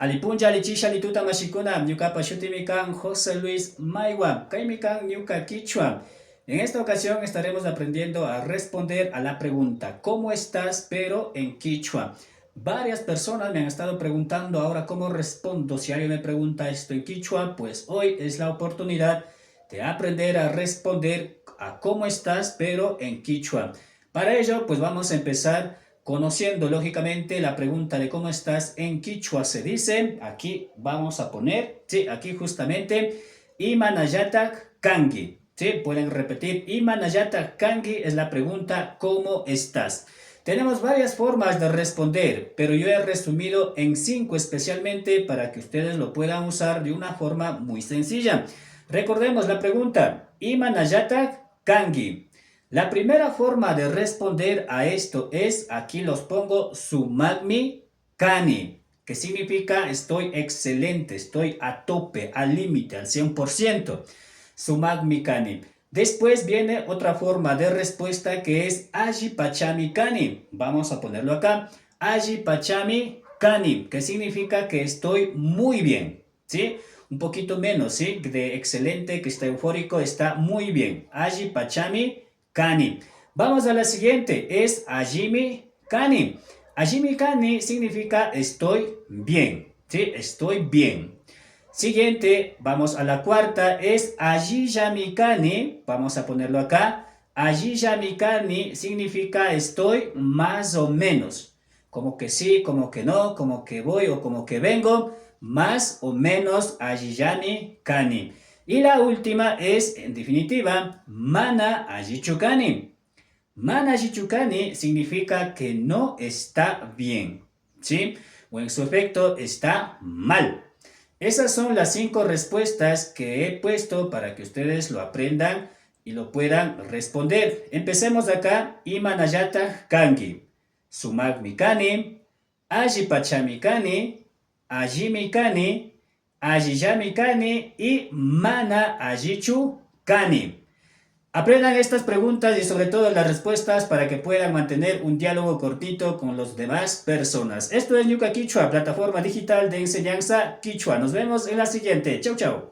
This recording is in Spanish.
Alipuncha alichisha lituta mashikuna, ñukapa shutimi kan José Luis Maiwa, kaimi kan ñuka Quichua. En esta ocasión estaremos aprendiendo a responder a la pregunta ¿cómo estás? Pero en Quichua. Varias personas me han estado preguntando ahora cómo respondo si alguien me pregunta esto en Quichua, pues hoy es la oportunidad de aprender a responder a cómo estás, pero en Quichua. Para ello, pues vamos a empezar conociendo lógicamente la pregunta de cómo estás en Quichua. Se dice, aquí vamos a poner, sí, aquí justamente, Imanayatak Kangi. Sí, pueden repetir, Imanayatak Kangi es la pregunta, ¿cómo estás? Tenemos varias formas de responder, pero yo he resumido en 5 especialmente para que ustedes lo puedan usar de una forma muy sencilla. Recordemos la pregunta, Imanayatak Kangi. La primera forma de responder a esto es, aquí los pongo, sumagmi kani, que significa estoy excelente, estoy a tope, al límite, al 100%. Sumagmi kani. Después viene otra forma de respuesta que es aji pachami kani. Vamos a ponerlo acá. Aji pachami kani, que significa que estoy muy bien, ¿sí? Un poquito menos, ¿sí? De excelente, que está eufórico, está muy bien. Aji pachami Kani. Vamos a la siguiente, es Ajimi Kani. Ajimi Kani significa estoy bien, ¿sí? Estoy bien. Siguiente, vamos a la cuarta, es Ajiyami Kani. Vamos a ponerlo acá. Ajiyami Kani significa estoy más o menos. Como que sí, como que no, como que voy o como que vengo. Más o menos Ajiyami Kani. Y la última es, en definitiva, Mana Ajichukani. Mana Ajichukani significa que no está bien, ¿sí? O en su efecto está mal. Esas son las 5 respuestas que he puesto para que ustedes lo aprendan y lo puedan responder. Empecemos acá. Imanayata Kangi. Sumagmi Kani. Ajipachami Kani. Ajimi Kani. Ajiyami Kani y Mana Ajichu Kani. Aprendan estas preguntas y sobre todo las respuestas para que puedan mantener un diálogo cortito con las demás personas. Esto es Ñuka Quichua, plataforma digital de enseñanza Quichua. Nos vemos en la siguiente. Chau, chau.